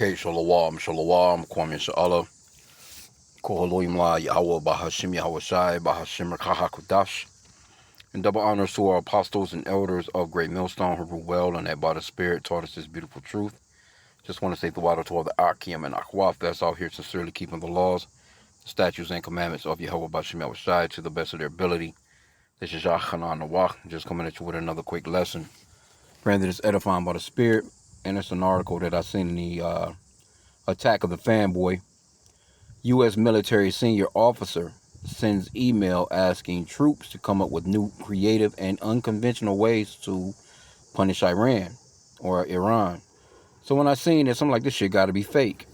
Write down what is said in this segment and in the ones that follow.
Okay, Shalom, Shalom, Kwame Sha'ala, Kohaloim La, Yahweh, Bahashim, Yahweh Shai, Bahashim, Kahakudash, and double honors to our apostles and elders of Great Millstone who rule well and that by the Spirit taught us this beautiful truth. Just want to say the water to all the H.I.M and Akwaf that's out here sincerely keeping the laws, the statutes, and commandments of Yahweh, Bahashim, Yahweh Shai to the best of their ability. This is Yachanan Nawach, just coming at you with another quick lesson. Granted, it's edifying by the Spirit, and it's an article that I seen in the Attack of the Fanboy. U.S. military senior officer sends email asking troops to come up with new, creative, and unconventional ways to punish Iran or Iran. So when I seen this, I'm like, this shit got to be fake.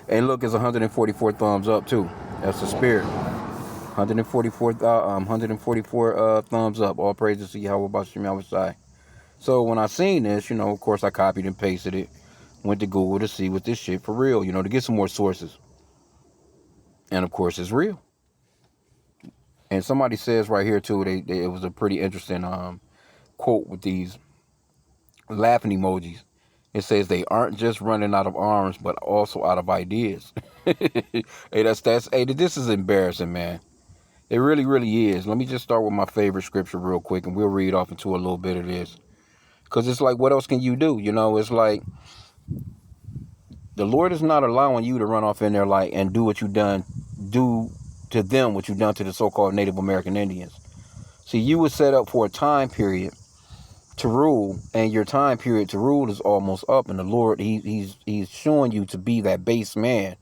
And look, it's 144 thumbs up too. That's the spirit. 144 thumbs up. All praises to Yahweh Bashim Yahweh Shai. So when I seen this, of course, I copied and pasted it. Went to Google to see what this shit for real, to get some more sources. And of course, it's real. And somebody says right here too, it was a pretty interesting quote with these laughing emojis. It says they aren't just running out of arms, but also out of ideas. Hey, this is embarrassing, man. It really, really is. Let me just start with my favorite scripture real quick, and we'll read off into a little bit of this. Because it's like, what else can you do? It's like the Lord is not allowing you to run off in there and do what you do to them what you've done to the so-called Native American Indians. See, you were set up for a time period to rule, and your time period to rule is almost up. And the Lord, he's showing you to be that base man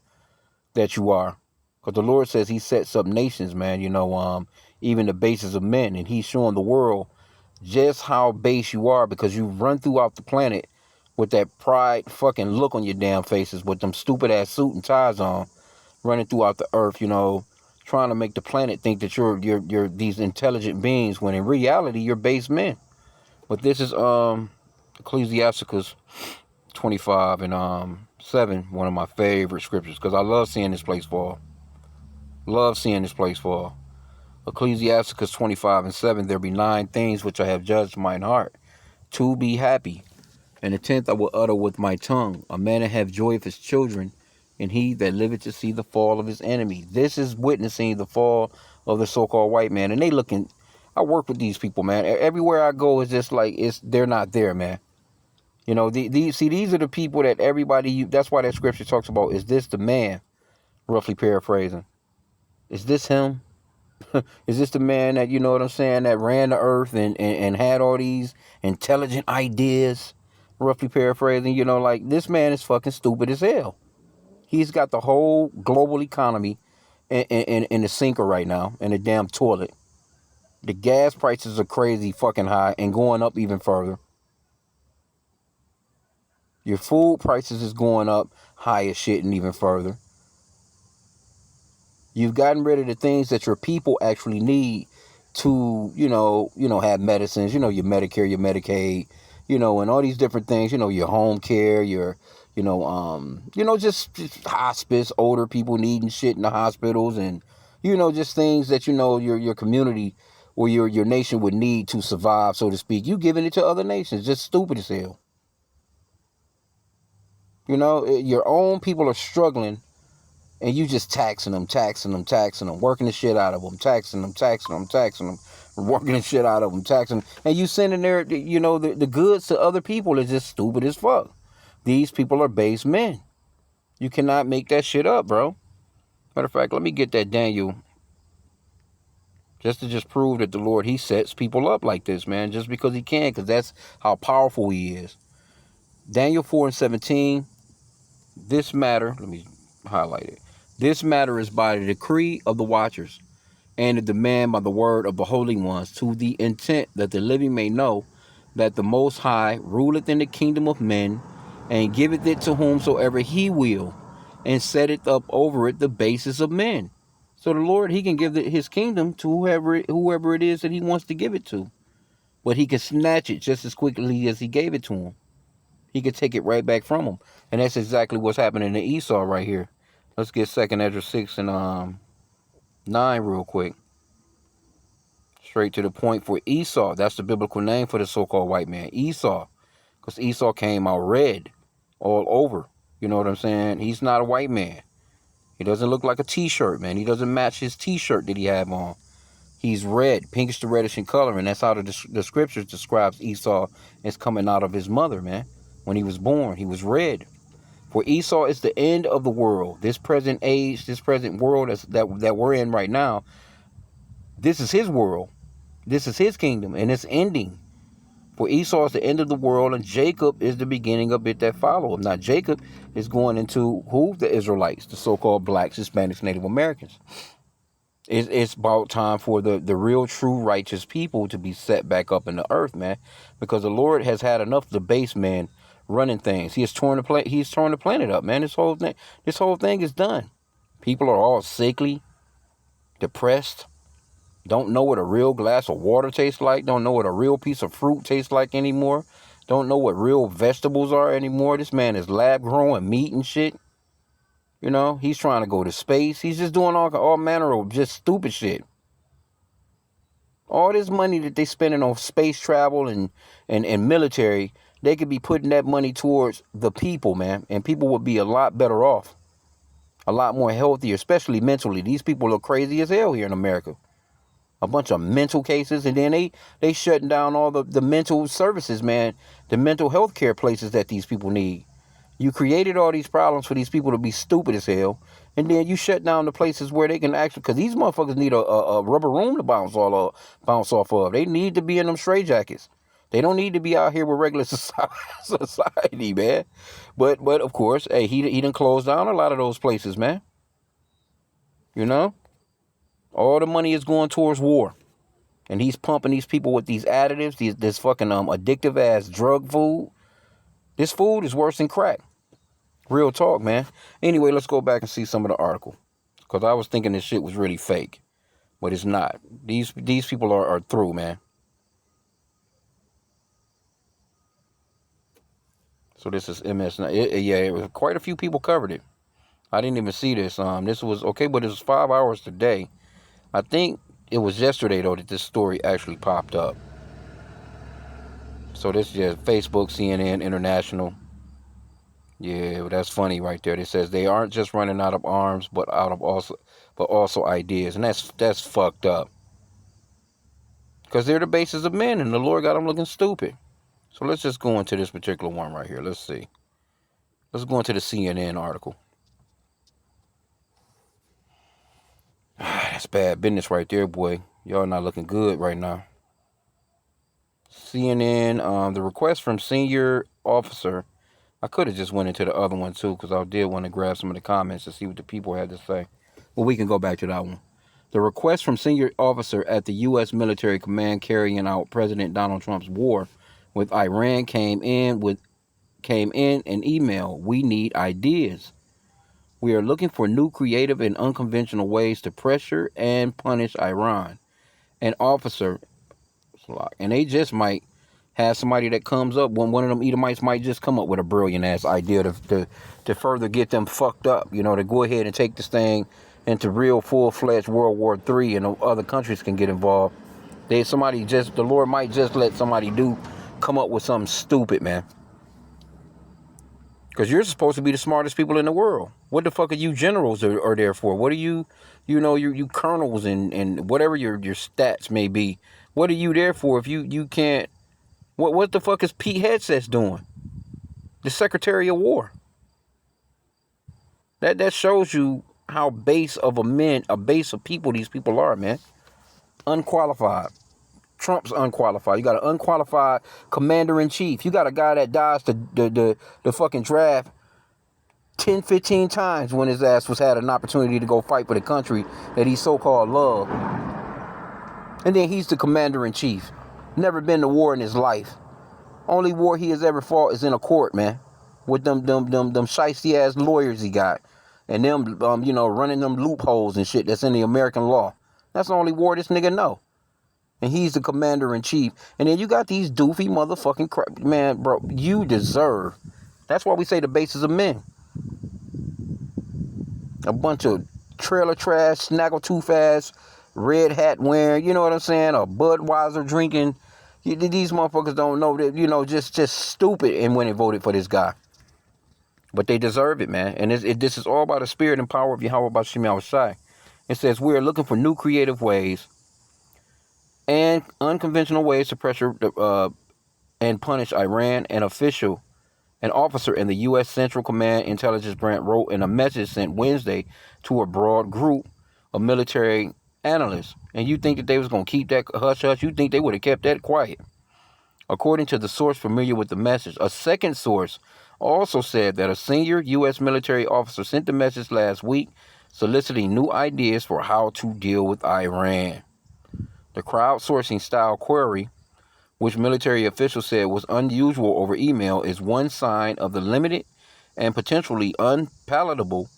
that you are. Because the Lord says he sets up nations, man, even the bases of men. And he's showing the world just how base you are, because you run throughout the planet with that pride fucking look on your damn faces with them stupid ass suit and ties on, running throughout the earth, trying to make the planet think that you're these intelligent beings, when in reality you're base men. But this is Ecclesiasticus 25 and 7, one of my favorite scriptures, because I love seeing this place fall. Love seeing this place fall. Ecclesiasticus 25 and 7, there be 9 things which I have judged mine heart, to be happy. And the 10th I will utter with my tongue, a man that have joy of his children, and he that liveth to see the fall of his enemy. This is witnessing the fall of the so-called white man. And I work with these people, man. Everywhere I go, it's just like, they're not there, man. These are the people that everybody, that's why that scripture talks about, is this the man? Roughly paraphrasing. Is this him? Is this the man that, you know what I'm saying, that ran the earth and had all these intelligent ideas? Roughly paraphrasing, this man is fucking stupid as hell. He's got the whole global economy in the sinker right now, in the damn toilet. The gas prices are crazy fucking high and going up even further. Your food prices is going up high as shit and even further. You've gotten rid of the things that your people actually need to, have medicines, your Medicare, your Medicaid, and all these different things, your home care, your, just hospice, older people needing shit in the hospitals, and, just things that, your community or your nation would need to survive, so to speak. You giving it to other nations, just stupid as hell. Your own people are struggling, and you just taxing them, working the shit out of them, taxing them, working the shit out of them, taxing them. And you sending the goods to other people is just stupid as fuck. These people are base men. You cannot make that shit up, bro. Matter of fact, let me get that Daniel, just to prove that the Lord, he sets people up like this, man, just because he can, because that's how powerful he is. Daniel 4 and 17, this matter, let me highlight it. This matter is by the decree of the watchers and the demand by the word of the holy ones, to the intent that the living may know that the Most High ruleth in the kingdom of men, and giveth it to whomsoever he will, and setteth up over it the basis of men. So the Lord, he can give his kingdom to whoever it is that he wants to give it to. But he can snatch it just as quickly as he gave it to him. He could take it right back from him. And that's exactly what's happening to Esau right here. Let's get 2nd Ezra 6 and 9 real quick. Straight to the point for Esau. That's the biblical name for the so-called white man, Esau. Because Esau came out red. all over. You know what I'm saying? He's not a white man. He doesn't look like a t-shirt, man. He doesn't match his t-shirt that he have on. He's red, pinkish to reddish in color, and that's how the scriptures describes Esau as coming out of his mother, man. When he was born, he was red. For Esau is the end of the world. This present age, this present world that we're in right now, this is his world. This is his kingdom, and it's ending. For Esau is the end of the world, and Jacob is the beginning of it that follow him. Now, Jacob is going into who? The Israelites, the so-called blacks, Hispanics, Native Americans. It's about time for the real, true, righteous people to be set back up in the earth, man. Because the Lord has had enough of the base men running things. He's torn the planet up, man. This whole thing is done. People are all sickly, depressed, don't know what a real glass of water tastes like, don't know what a real piece of fruit tastes like anymore, don't know what real vegetables are anymore. This man is lab growing meat and shit. You know, he's trying to go to space. He's just doing all manner of just stupid shit. All this money that they spending on space travel and military, they could be putting that money towards the people, man. And people would be a lot better off. A lot more healthier, especially mentally. These people are crazy as hell here in America. A bunch of mental cases, and then they shutting down all the mental services, man. The mental health care places that these people need. You created all these problems for these people to be stupid as hell, and then you shut down the places where they can actually, because these motherfuckers need a rubber room to bounce off of. They need to be in them straitjackets. They don't need to be out here with regular society, man. But of course, hey, he done closed down a lot of those places, man. You know, all the money is going towards war, and he's pumping these people with these additives, this fucking addictive ass drug food. This food is worse than crack. Real talk, man. Anyway, let's go back and see some of the article. Because I was thinking this shit was really fake. But it's not. These people are through, man. So this is MS. It was quite a few people covered it. I didn't even see this. This was, okay, but it was 5 hours today. I think it was yesterday, though, that this story actually popped up. So this is just Facebook, CNN, International. Yeah, well, that's funny right there. It says they aren't just running out of arms, but also ideas, and that's fucked up. Because they're the bases of men, and the Lord got them looking stupid. So let's just go into this particular one right here. Let's see. Let's go into the CNN article. That's bad business right there, boy. Y'all not looking good right now. CNN, the request from senior officer. I could have just went into the other one too, because I did want to grab some of the comments to see what the people had to say. Well, we can go back to that one. The request from senior officer at the U.S. military command carrying out President Donald Trump's war with Iran came in an email. We need ideas. We are looking for new, creative, and unconventional ways to pressure and punish Iran. An officer, and they just might have somebody that comes up when one of them Edomites might just come up with a brilliant ass idea to further get them fucked up, you know, to go ahead and take this thing into real full-fledged World War III, and other countries can get involved. The Lord might just let somebody come up with something stupid, man. Because you're supposed to be the smartest people in the world. What the fuck are you generals are there for? What are you colonels and whatever your stats may be? What are you there for if you can't? What the fuck is Pete Hegseth doing? The Secretary of War. That shows you how base of a base of people these people are, man. Unqualified. Trump's unqualified. You got an unqualified commander-in-chief. You got a guy that dodged the fucking draft 10, 15 times when his ass had an opportunity to go fight for the country that he so-called loved. And then he's the commander-in-chief. Never been to war in his life. Only war he has ever fought is in a court, man. With them shiesty-ass lawyers he got. And them, running them loopholes and shit that's in the American law. That's the only war this nigga know. And he's the commander-in-chief. And then you got these doofy motherfucking crap. Man, bro, you deserve. That's why we say the bases of men. A bunch of trailer trash, snaggletooth ass, red hat wearing, you know what I'm saying? A Budweiser drinking. These motherfuckers don't know that, just stupid, and when they voted for this guy. But they deserve it, man. And this is all by the spirit and power of Yahweh Bashim Yahushai. It says we are looking for new creative ways and unconventional ways to pressure and punish Iran. An officer in the U.S. Central Command Intelligence Branch wrote in a message sent Wednesday to a broad group of military analysts. And you think that they was going to keep that hush-hush? You think they would have kept that quiet? According to the source familiar with the message, a second source also said that a senior U.S. military officer sent the message last week soliciting new ideas for how to deal with Iran. The crowdsourcing style query, which military officials said was unusual over email, is one sign of the limited and potentially unpalatable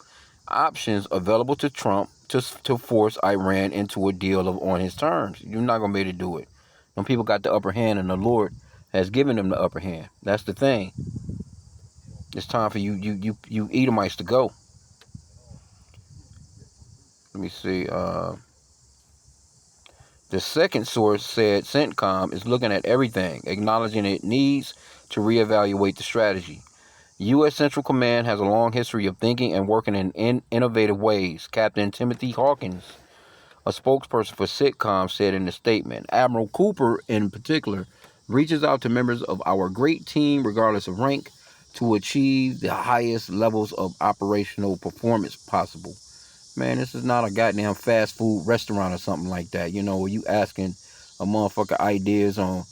options available to Trump to force Iran into a deal on his terms. You're not going to be able to do it. When people got the upper hand and the Lord has given them the upper hand. That's the thing. It's time for you Edomites to go. Let me see. The second source said CENTCOM is looking at everything, acknowledging it needs to reevaluate the strategy. U.S. Central Command has a long history of thinking and working in innovative ways, Captain Timothy Hawkins, a spokesperson for CENTCOM, said in a statement. Admiral Cooper, in particular, reaches out to members of our great team, regardless of rank, to achieve the highest levels of operational performance possible. Man, this is not a goddamn fast food restaurant or something like that. You know, where you asking a motherfucker ideas on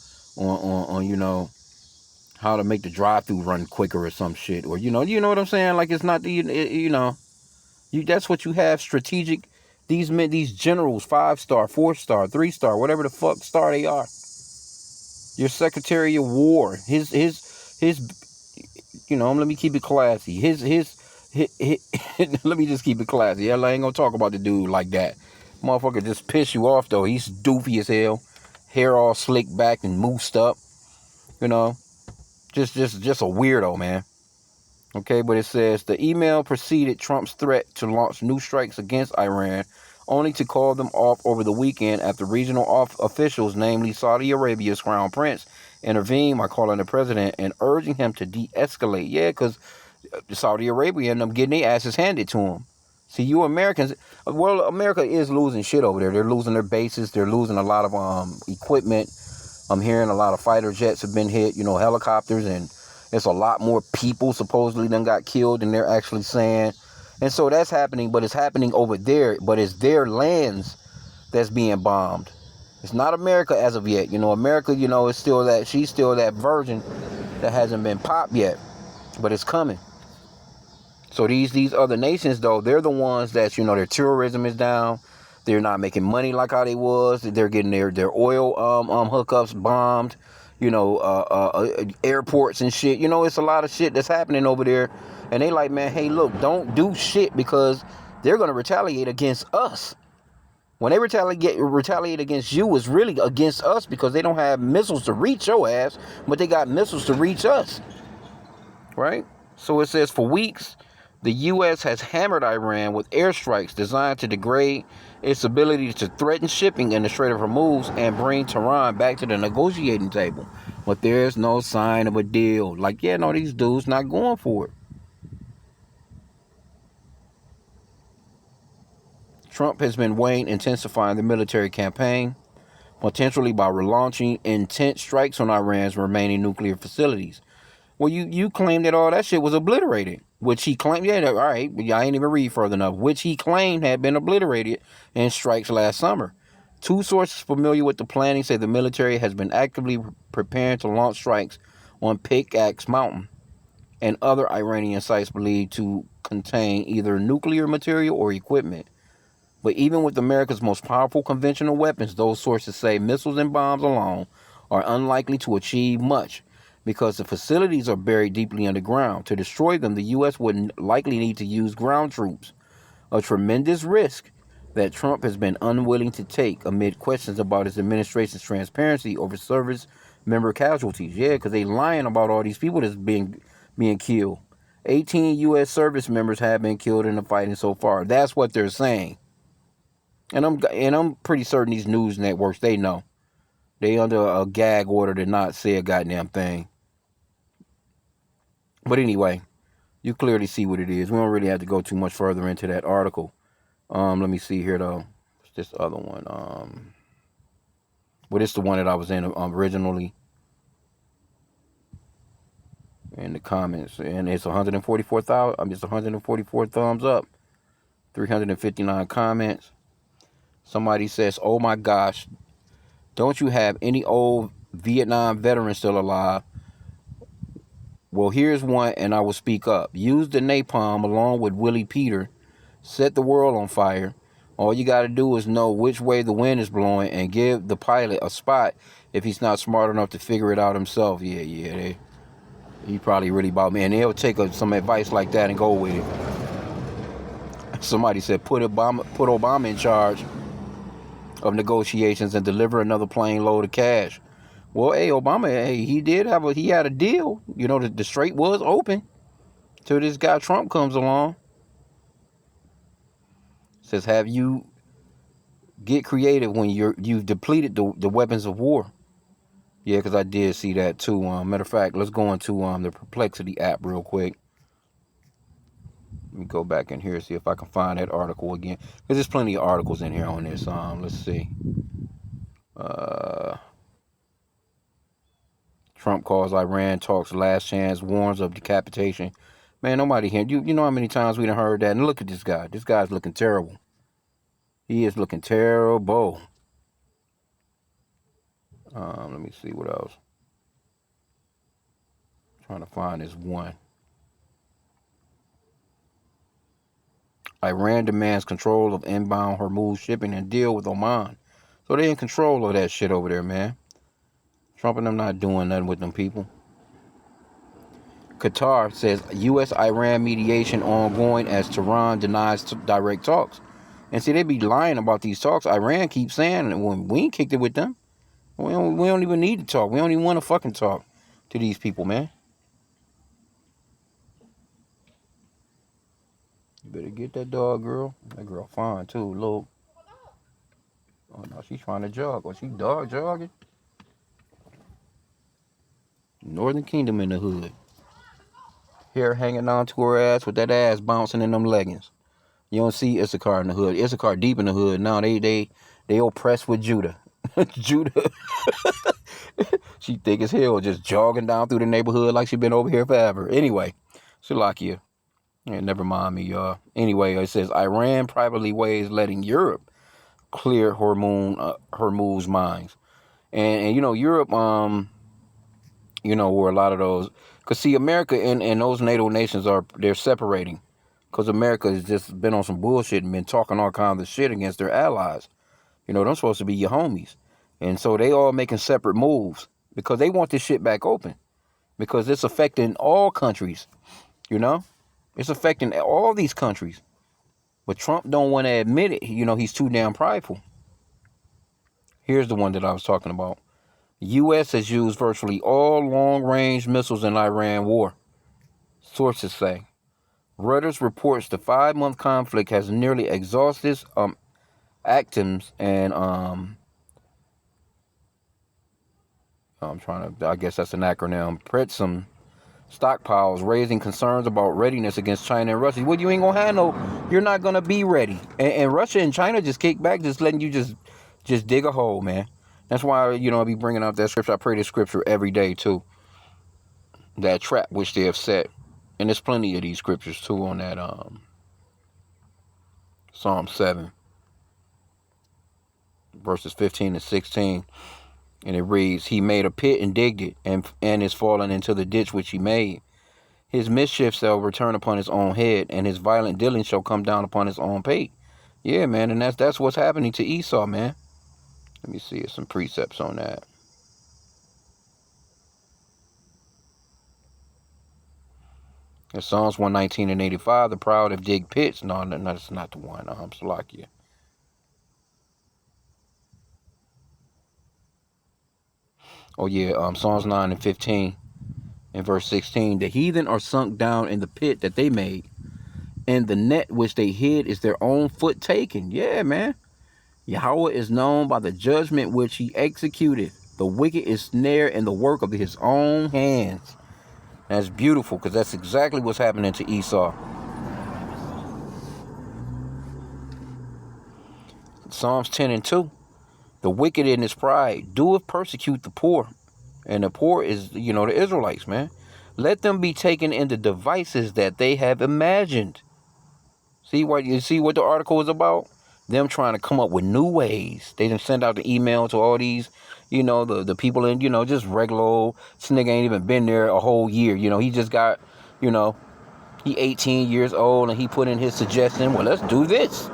how to make the drive-through run quicker or some shit, or you know what I'm saying? Like it's not that's what you have strategic. These generals, 5-star, 4-star, 3-star, whatever the fuck star they are. Your Secretary of War, his let me keep it classy. His let me just keep it classy. I ain't gonna talk about the dude like that. Motherfucker just piss you off though. He's doofy as hell, hair all slicked back and moosed up. You know, just a weirdo, man. Okay, but it says the email preceded Trump's threat to launch new strikes against Iran, only to call them off over the weekend after regional officials, namely Saudi Arabia's crown prince, intervened by calling the president and urging him to de-escalate. Yeah, because Saudi Arabia and them getting their asses handed to them. See, you Americans, well, America is losing shit over there. They're losing their bases. They're losing a lot of equipment. I'm hearing a lot of fighter jets have been hit, helicopters, and it's a lot more people supposedly done got killed than they're actually saying. And so that's happening, but it's happening over there. But it's their lands that's being bombed. It's not America as of yet. America, is still she's still that virgin that hasn't been popped yet. But it's coming. So these other nations, though, they're the ones that, their tourism is down. They're not making money like how they was. They're getting their oil hookups bombed. Airports and shit. It's a lot of shit that's happening over there. And they like, man, hey, look, don't do shit because they're going to retaliate against us. When they retaliate against you, it's really against us because they don't have missiles to reach your ass, but they got missiles to reach us. Right? So it says for weeks, the U.S. has hammered Iran with airstrikes designed to degrade its ability to threaten shipping in the Strait of Hormuz and bring Tehran back to the negotiating table. But there's no sign of a deal. Like, yeah, no, these dudes not going for it. Trump has been weighing intensifying the military campaign, potentially by relaunching intense strikes on Iran's remaining nuclear facilities. Well, you claimed that all that shit was obliterated, which he claimed, all right, I ain't even read further enough, which he claimed had been obliterated in strikes last summer. Two sources familiar with the planning say the military has been actively preparing to launch strikes on Pickaxe Mountain and other Iranian sites believed to contain either nuclear material or equipment. But even with America's most powerful conventional weapons, those sources say missiles and bombs alone are unlikely to achieve much because the facilities are buried deeply underground. To destroy them, the U.S. would likely need to use ground troops, a tremendous risk that Trump has been unwilling to take amid questions about his administration's transparency over service member casualties. Yeah, because they lying about all these people that's being killed. 18 U.S. service members have been killed in the fighting so far. That's what they're saying. And I'm pretty certain these news networks, they know. They under a gag order to not say a goddamn thing. But anyway, You clearly see what it is. We don't really have to go too much further into that article. Let me see here though. What's this other one? Well, it's the one that I was in originally in the comments, and it's 144,000. It's 144 thumbs up, 359 comments. Somebody says, "Oh my gosh, don't you have any old Vietnam veterans still alive?" Well, here's one, and I will speak up. Use the napalm along with Willie Peter. Set the world on fire. All you got to do is know which way the wind is blowing and give the pilot a spot if he's not smart enough to figure it out himself. Yeah. He probably really about me. And they'll take some advice like that and go with it. Somebody said put Obama in charge of negotiations and deliver another plane load of cash. Well, hey, Obama, hey, he had a deal. You know, the strait was open till this guy Trump comes along. Says, have you get creative when you've depleted the weapons of war. Yeah, because I did see that too. Matter of fact, let's go into the Perplexity app real quick. Let me go back in here and see if I can find that article again. Because there's plenty of articles in here on this. Let's see. Trump calls Iran talks last chance, warns of decapitation. Man, nobody here. You know how many times we done heard that? And look at this guy. This guy's looking terrible. He is looking terrible. Let me see what else. I'm trying to find this one. Iran demands control of inbound Hormuz shipping and deal with Oman. So they in control of that shit over there, man. Trump and them not doing nothing with them people. Qatar says U.S.-Iran mediation ongoing as Tehran denies direct talks. And see, they be lying about these talks. Iran keeps saying when we ain't kicked it with them. We don't even need to talk. We don't even want to fucking talk to these people, man. You better get that dog, girl. That girl fine, too. Little. Oh, no, she's trying to jog. Oh, she dog jogging? Northern Kingdom in the hood. Hair hanging on to her ass with that ass bouncing in them leggings. You don't see Issachar in the hood. Issachar deep in the hood. Now they oppressed with Judah. Judah. She thick as hell, just jogging down through the neighborhood like she been over here forever. Anyway, Shalakia. Yeah, never mind me, y'all. Anyway, it says Iran privately weighs letting Europe clear Hormuz mines. And you know, Europe, you know, where a lot of those, because see, America and those NATO nations they're separating, because America has just been on some bullshit and been talking all kinds of shit against their allies. You know, they're supposed to be your homies, and so they all making separate moves because they want this shit back open, because it's affecting all countries. You know, it's affecting all these countries, but Trump don't want to admit it. You know, he's too damn prideful. Here's the one that I was talking about. U.S. has used virtually all long-range missiles in Iran war, sources say. Reuters reports the 5-month conflict has nearly exhausted atoms and I'm trying to, I guess that's an acronym, Pretsum stockpiles, raising concerns about readiness against China and Russia. Well, you ain't gonna have no, you're not gonna be ready. And Russia and China just kick back, just letting you just dig a hole, man. That's why, you know, I be bringing up that scripture. I pray this scripture every day too. That trap which they have set. And there's plenty of these scriptures too on that Psalm 7 verses 15 and 16. And it reads, he made a pit and digged it, and is fallen into the ditch which he made. His mischief shall return upon his own head, and his violent dealing shall come down upon his own pate. Yeah, man, and that's what's happening to Esau, man. Let me see some precepts on that. In Psalms 119 and 85, the proud have digged pits. No, that's not the one. Salakia. Oh, yeah, Psalms 9 and 15 and verse 16. The heathen are sunk down in the pit that they made, and the net which they hid is their own foot taken. Yeah, man. Yahweh is known by the judgment which he executed. The wicked is snared in the work of his own hands. That's beautiful because that's exactly what's happening to Esau. Psalms 10 and 2. The wicked in his pride doeth persecute the poor. And the poor is, the Israelites, man. Let them be taken into devices that they have imagined. See what the article is about? Them trying to come up with new ways. They done send out the email to all these, the people in, just regular old. This nigga ain't even been there a whole year. He just got, you know, he 18 years old and he put in his suggestion. Well, let's do this,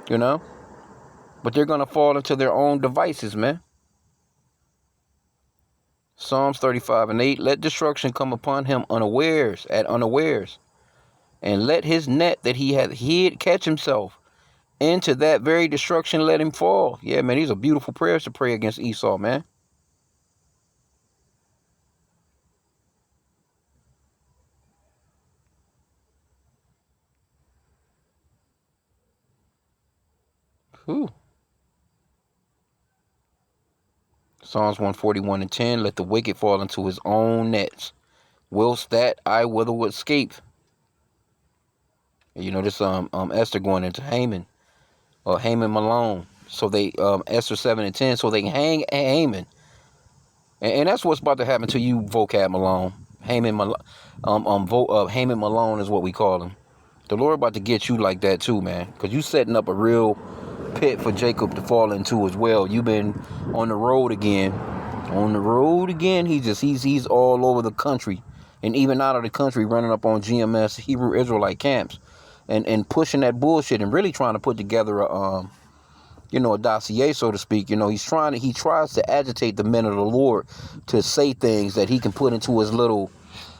you know. But they're gonna fall into their own devices, man. Psalms 35 and 8. Let destruction come upon him unawares, and let his net that he hath hid catch himself. Into that very destruction let him fall. Yeah, man, these are beautiful prayers to pray against Esau, man. Whew. Psalms 141 and 10. Let the wicked fall into his own nets, whilst that I will escape. This Esther going into Haman, or Haman Malone. So they Esther 7 and 10. So they can hang Haman. And that's what's about to happen to you, Vocab Malone. Haman Malone, Haman Malone is what we call him. The Lord about to get you like that too, man. Because you setting up a real pit for Jacob to fall into as well. You've been on the road again. On the road again. He's all over the country. And even out of the country, running up on GMS, Hebrew Israelite camps. And pushing that bullshit and really trying to put together a dossier, so to speak. He tries to agitate the men of the Lord to say things that he can put into his little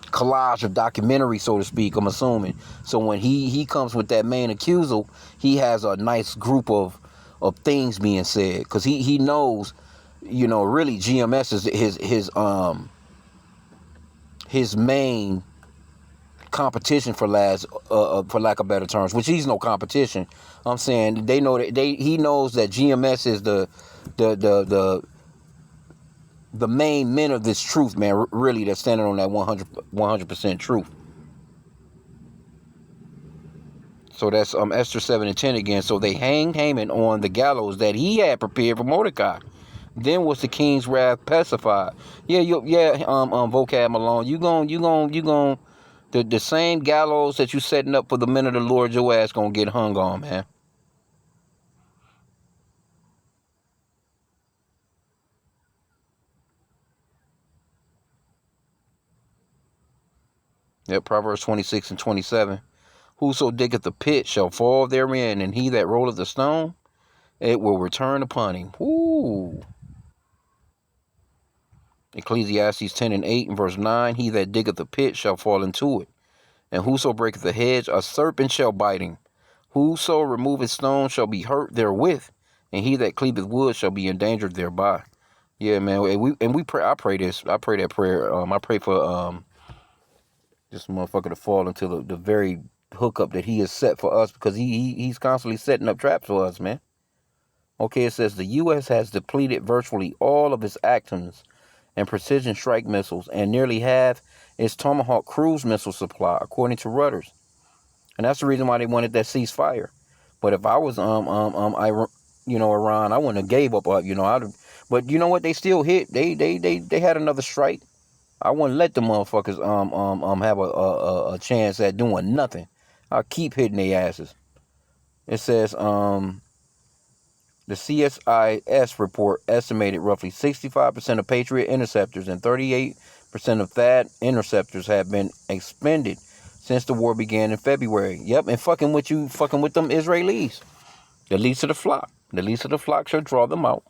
collage of documentary, so to speak, I'm assuming. So when he comes with that main accusal, he has a nice group of things being said, because he knows, really GMS is his main competition, for lack of better terms, which he's no competition. I'm saying he knows that GMS is the the main men of this truth, man, really, that's standing on that 100% truth. So that's Esther 7 and 10 again. So they hanged Haman on the gallows that he had prepared for Mordecai. Then was the king's wrath pacified. Vocab Malone, the same gallows that you setting up for the men of the Lord, your ass gonna get hung on, man. Yeah, Proverbs 26 and 27. Whoso diggeth the pit shall fall therein, and he that rolleth the stone, it will return upon him. Ooh. Ecclesiastes 10 and 8 and verse 9. He that diggeth the pit shall fall into it. And whoso breaketh the hedge, a serpent shall bite him. Whoso removeth stone shall be hurt therewith. And he that cleaveth wood shall be endangered thereby. Yeah, man. And we pray. I pray this. I pray that prayer. I pray for this motherfucker to fall into the very hookup that he has set for us, because he's constantly setting up traps for us, man. Okay, it says the U.S. has depleted virtually all of its ATOMs and precision strike missiles, and nearly half its Tomahawk cruise missile supply, according to Reuters. And that's the reason why they wanted that ceasefire. But if I was Iran, I wouldn't have gave up. But you know what? They still hit. They had another strike. I wouldn't let the motherfuckers have a chance at doing nothing. I'll keep hitting their asses. It says the CSIS report estimated roughly 65% of Patriot interceptors and 38% of THAAD interceptors have been expended since the war began in February. Yep, and fucking with them Israelis. The least of the flock. The least of the flock shall draw them out.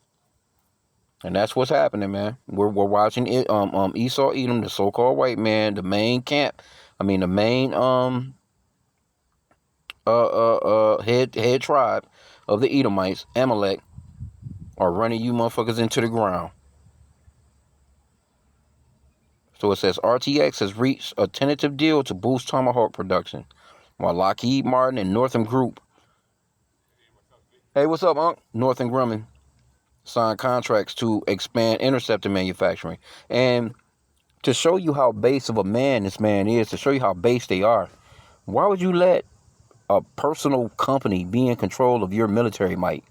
And that's what's happening, man. We're watching it. Esau Edom, the so-called white man, the main camp. I mean, the main head tribe of the Edomites, Amalek, are running you motherfuckers into the ground. So it says RTX has reached a tentative deal to boost Tomahawk production, while Lockheed Martin and Northrop Group. Hey, what's up, Unc? Northrop Grumman signed contracts to expand interceptor manufacturing. And To show you how base of a man this man is, to show you how base they are, why would you let a personal company be in control of your military might?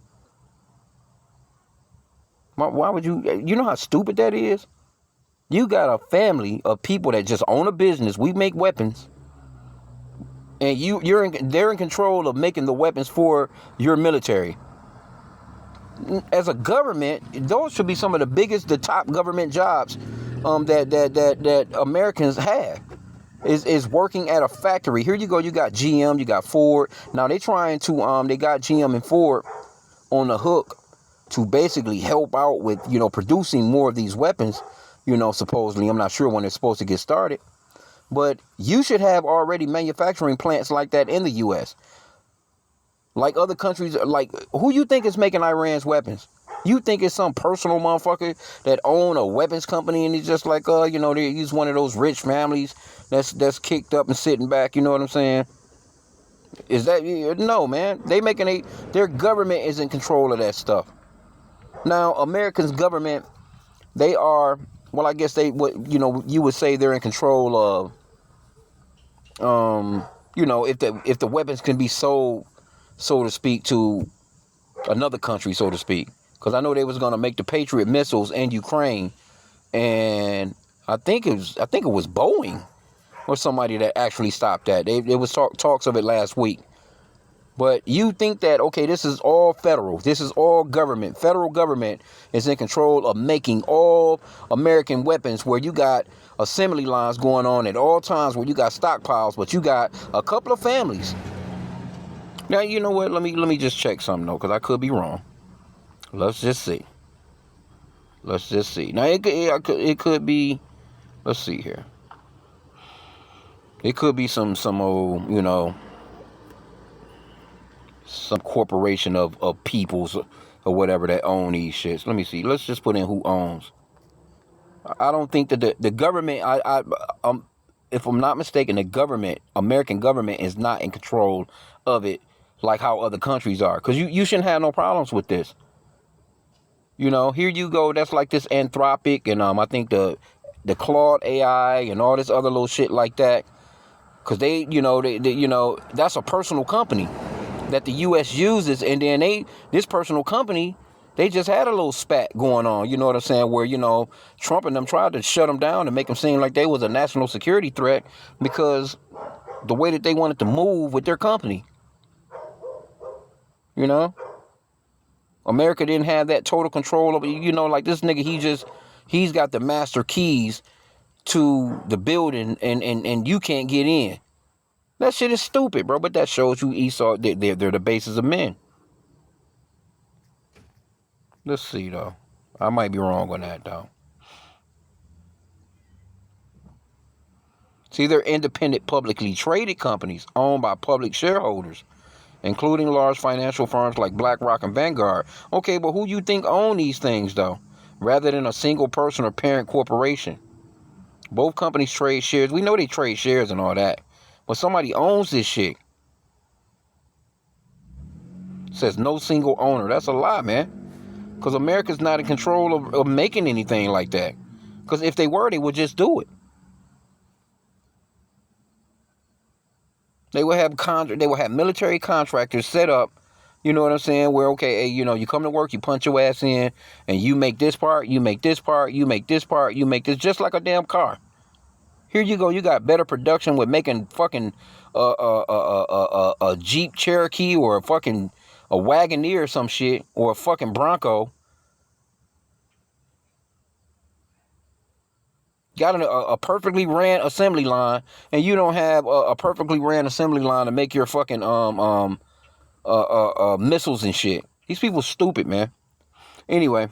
Why would you? You know how stupid that is? You got a family of people that just own a business. We make weapons, and they're in control of making the weapons for your military. As a government, those should be some of the top government jobs that Americans have. Is working at a factory. Here you go. You got GM, you got Ford. Now they got GM and Ford on the hook to basically help out with producing more of these weapons. Supposedly, I'm not sure when they're supposed to get started, but you should have already manufacturing plants like that in the U.S. Like other countries, like who you think is making Iran's weapons? You think it's some personal motherfucker that own a weapons company and he's just like, he's one of those rich families that's kicked up and sitting back. You know what I'm saying? Is that no, man? Their government is in control of that stuff. Now, America's government, they are, well, I guess you would say they're in control if the weapons can be sold, so to speak, to another country, so to speak. Because I know they was gonna make the Patriot missiles in Ukraine, and I think it was Boeing or somebody that actually stopped that. There was talks of it last week. But you think that, okay, this is all federal. This is all government. Federal government is in control of making all American weapons, where you got assembly lines going on at all times, where you got stockpiles, but you got a couple of families. Now, you know what? Let me just check something, though, because I could be wrong. Let's just see. Now, it could be, let's see here. It could be some old, some corporation of peoples or whatever that own these shits. Let me see. Let's just put in who owns. I don't think that the government, if I'm not mistaken, the government, American government, is not in control of it like how other countries are. Because you shouldn't have no problems with this. Here you go. That's like this Anthropic and I think the Claude AI and all this other little shit like that. Because that's a personal company that the U.S. uses, and then this personal company, they just had a little spat going on. You know what I'm saying? Where Trump and them tried to shut them down and make them seem like they was a national security threat because the way that they wanted to move with their company. America didn't have that total control over. Like this nigga, he's got the master keys to the building, and you can't get in. That shit is stupid, bro. But that shows you Esau, they're the basis of men. Let's see, though. I might be wrong on that, though. See, they're independent, publicly traded companies owned by public shareholders, including large financial firms like BlackRock and Vanguard. Okay, but who you think own these things, though? Rather than a single person or parent corporation. Both companies trade shares. We know they trade shares and all that. But somebody owns this shit. It says no single owner. That's a lie, man. Because America's not in control of making anything like that. Because if they were, they would just do it. They will have military contractors set up, you know what I'm saying, where, okay, hey, you come to work, you punch your ass in, and you make this part, you make this part, you make this part, you make this, just like a damn car. Here you go, you got better production with making fucking a Jeep Cherokee or a fucking a Wagoneer or some shit, or a fucking Bronco. Got a perfectly ran assembly line, and you don't have a perfectly ran assembly line to make your fucking missiles and shit. These people stupid, man. Anyway,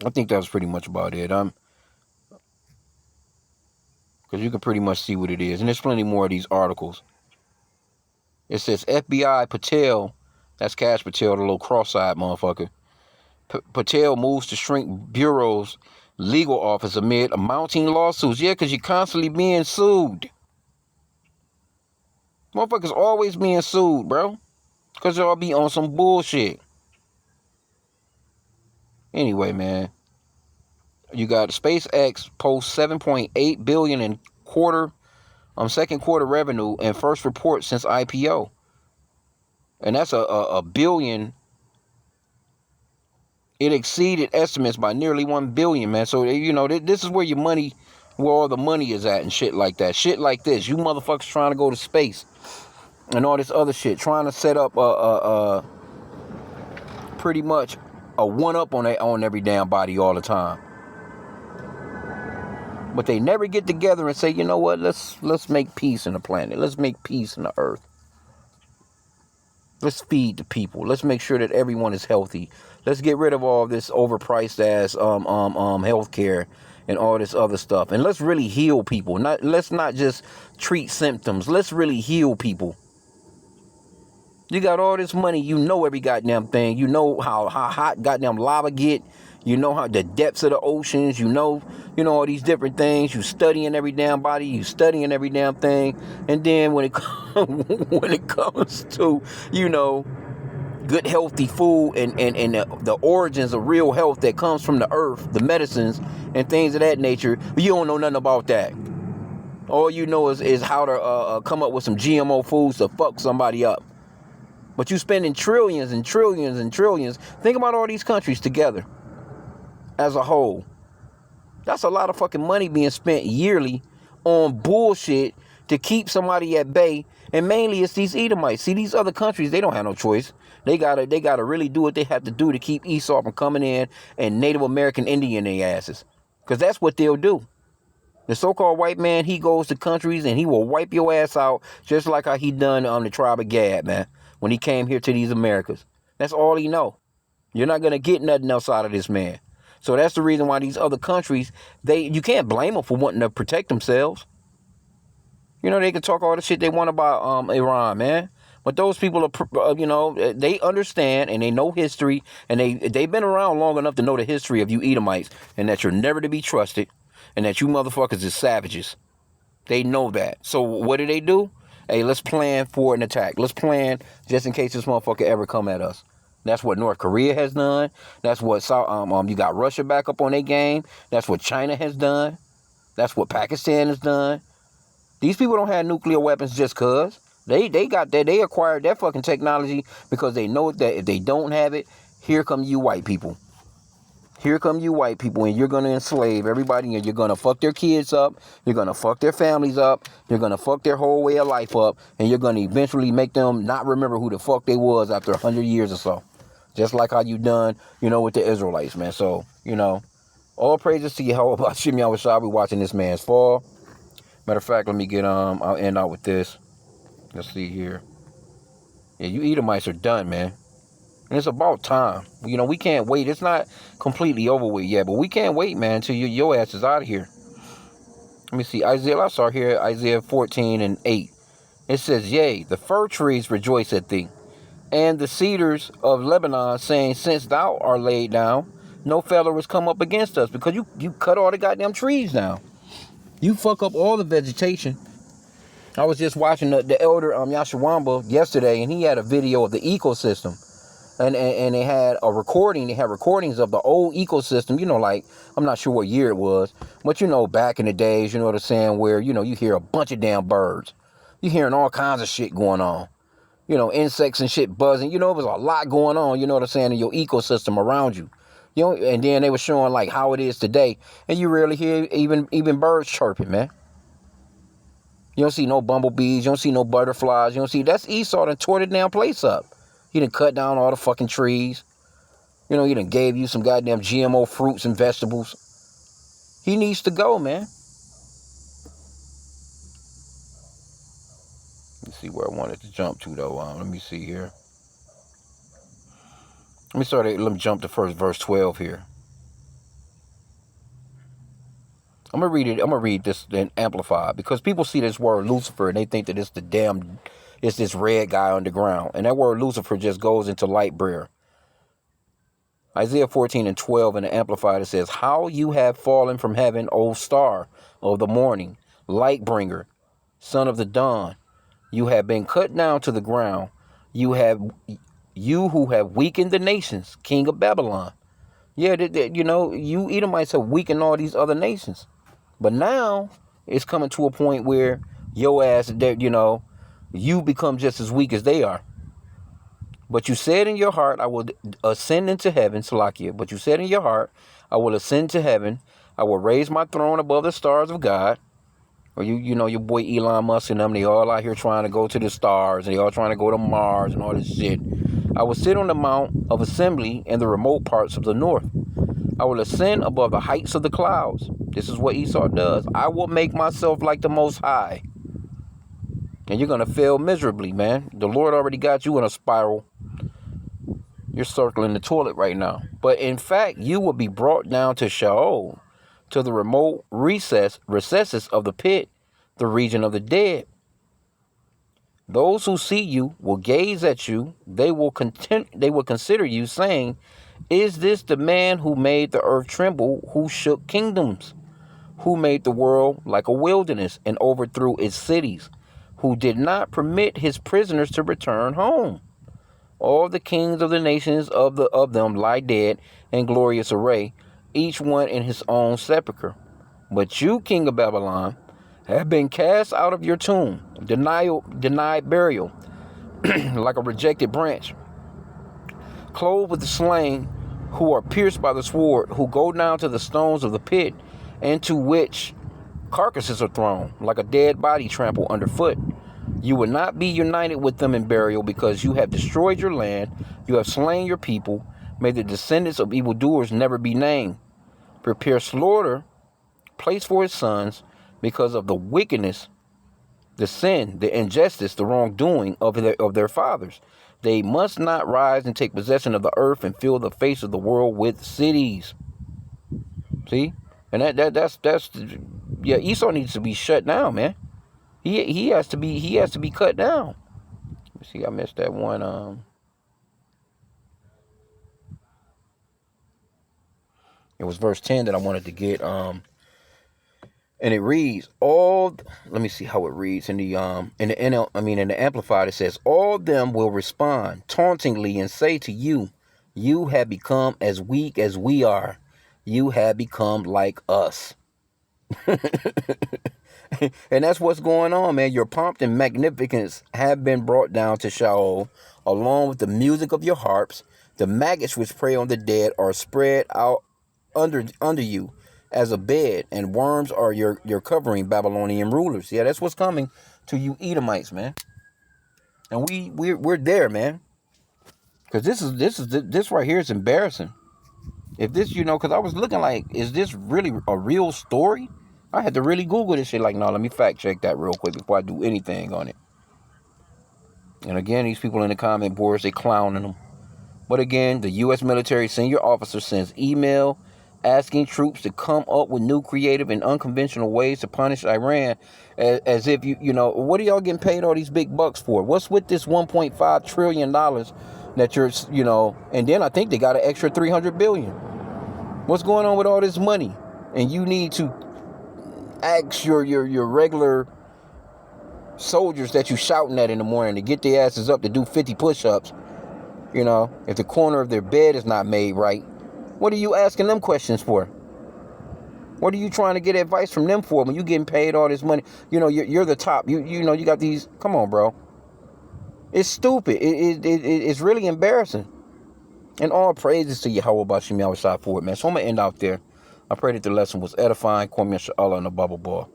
I think that was pretty much about it. Because you can pretty much see what it is, and there's plenty more of these articles. It says FBI Patel, that's Cash Patel, the little cross-eyed motherfucker. Patel moves to shrink bureau's legal office amid mounting lawsuits. Yeah, because you're constantly being sued. Motherfuckers always being sued, bro. Because y'all be on some bullshit. Anyway, man. You got SpaceX posts 7.8 billion in second quarter revenue and first report since IPO, and that's a billion. It exceeded estimates by nearly 1 billion, man. So this is where where all the money is at and shit like that. Shit like this, you motherfuckers trying to go to space and all this other shit, trying to set up pretty much a one up on every damn body all the time. But they never get together and say, you know what, let's make peace in the planet. Let's make peace in the earth. Let's feed the people. Let's make sure that everyone is healthy. Let's get rid of all this overpriced ass healthcare and all this other stuff. And let's really heal people. Let's not just treat symptoms. Let's really heal people. You got all this money, you know every goddamn thing. You know how hot goddamn lava get. You know how the depths of the oceans. You know all these different things. You studying every damn body. You studying every damn thing. And then when it when it comes to good healthy food and the origins of real health that comes from the earth, the medicines and things of that nature, you don't know nothing about that. All you know is how to come up with some GMO foods to fuck somebody up. But you spending trillions and trillions and trillions. Think about all these countries together as a whole. That's a lot of fucking money being spent yearly on bullshit to keep somebody at bay. And mainly it's these Edomites. See, these other countries, they don't have no choice. They gotta really do what they have to do to keep Esau from coming in and Native American Indian their asses. Because that's what they'll do. The so-called white man, he goes to countries and he will wipe your ass out just like how he done on the tribe of Gad, man, when he came here to these Americas. That's all he know. You're not going to get nothing else out of this man. So that's the reason why these other countries, you can't blame them for wanting to protect themselves. They can talk all the shit they want about Iran, man. But those people are, they understand and they know history, and they've been around long enough to know the history of you Edomites and that you're never to be trusted and that you motherfuckers is savages. They know that. So what do? Hey, let's plan for an attack. Let's plan just in case this motherfucker ever come at us. That's what North Korea has done. That's what you got Russia back up on their game. That's what China has done. That's what Pakistan has done. These people don't have nuclear weapons just cause. They got that. They acquired that fucking technology because they know that if they don't have it, here come you white people. Here come you white people, and you're going to enslave everybody, and you're going to fuck their kids up. You're going to fuck their families up. You're going to fuck their whole way of life up, and you're going to eventually make them not remember who the fuck they was after 100 years or so. Just like how you done, with the Israelites, man. So, all praises to Yahweh Hashem Yahushua. We watching this man's fall. Matter of fact, let me get, I'll end out with this. Let's see here. Yeah, you Edomites are done, man. And it's about time. We can't wait. It's not completely over with yet, but we can't wait, man, until your ass is out of here. Let me see. I saw here Isaiah 14:8. It says, yea, the fir trees rejoice at thee, and the cedars of Lebanon, saying, since thou art laid down, no fellow has come up against us. Because you cut all the goddamn trees down. You fuck up all the vegetation. I was just watching the elder Yashawamba yesterday, and he had a video of the ecosystem. And they had a recording. They had recordings of the old ecosystem. Like, I'm not sure what year it was, but back in the days, what I'm saying, where you hear a bunch of damn birds. You're hearing all kinds of shit going on. Insects and shit buzzing. It was a lot going on. What I'm saying, in your ecosystem around you. And then they were showing like how it is today, and you rarely hear even birds chirping, man. You don't see no bumblebees. You don't see no butterflies. You don't see. That's Esau that tore the damn place up. He done cut down all the fucking trees. He done gave you some goddamn GMO fruits and vegetables. He needs to go, man. Let's see where I wanted to jump to, though. Let me see here. Let me jump to first verse 12 here. I'm gonna read it. I'm gonna read this and amplify, because people see this word Lucifer and they think that it's this red guy underground, and that word Lucifer just goes into light bringer. Isaiah 14:12 in the Amplified, it says, how you have fallen from heaven, O star of the morning, light bringer, son of the dawn. You have been cut down to the ground. You who have weakened the nations, king of Babylon. Yeah, you Edomites have weakened all these other nations. But now it's coming to a point where your ass, that you become just as weak as they are. But you said in your heart, I will ascend into heaven, Salakia. But you said in your heart, I will ascend to heaven. I will raise my throne above the stars of God. Or your boy Elon Musk and them, they all out here trying to go to the stars, and they all trying to go to Mars and all this shit. I will sit on the mount of assembly in the remote parts of the north. I will ascend above the heights of the clouds. This is what Esau does. I will make myself like the Most High. And you're going to fail miserably, man. The Lord already got you in a spiral. You're circling the toilet right now. But in fact, you will be brought down to Sheol, to the remote recesses of the pit, the region of the dead. Those who see you will gaze at you. They will consider you, saying, "Is this the man who made the earth tremble, who shook kingdoms, who made the world like a wilderness and overthrew its cities, who did not permit his prisoners to return home? All the kings of the nations of them lie dead in glorious array, each one in his own sepulchre. But you, king of Babylon, have been cast out of your tomb, denied burial, like a rejected branch, clothed with the slain, who are pierced by the sword, who go down to the stones of the pit, into which carcasses are thrown, like a dead body trampled underfoot. You will not be united with them in burial, because you have destroyed your land, you have slain your people. May the descendants of evildoers never be named. Prepare slaughter, place for his sons, because of the wickedness, the sin, the injustice, the wrongdoing of their fathers. They must not rise and take possession of the earth and fill the face of the world with cities." See? And that's yeah, Esau needs to be shut down, man. He has to be cut down. Let me see, I missed that one. It was verse 10 that I wanted to get. And it reads, all, let me see how it reads in the in the Amplified. It says, "All them will respond tauntingly and say to you, you have become as weak as we are. You have become like us." And that's what's going on, man. Your pomp and magnificence have been brought down to Sheol, along with the music of your harps. The maggots which prey on the dead are spread out under you as a bed, and worms are your covering, Babylonian rulers. Yeah, that's what's coming to you Edomites, man. And we're there, man. Because this right here is embarrassing. If this, because I was looking like, is this really a real story? I had to really Google this shit. Like, no, let me fact check that real quick before I do anything on it. And again, these people in the comment boards, they clowning them. But again, the U.S. military senior officer sends email asking troops to come up with new, creative, and unconventional ways to punish Iran, as if what are y'all getting paid all these big bucks for? What's with this $1.5 trillion that you're, and then I think they got an extra $300 billion. What's going on with all this money? And you need to ask your regular soldiers that you shouting at in the morning to get their asses up to do 50 push-ups. If the corner of their bed is not made right, what are you asking them questions for? What are you trying to get advice from them for when you getting paid all this money? You're the top. You got these. Come on, bro. It's stupid. It's really embarrassing. And all praises to Yahweh Bashim Yahweh for it, man. So I'm going to end out there. I pray that the lesson was edifying. Call me Allah in the bubble ball.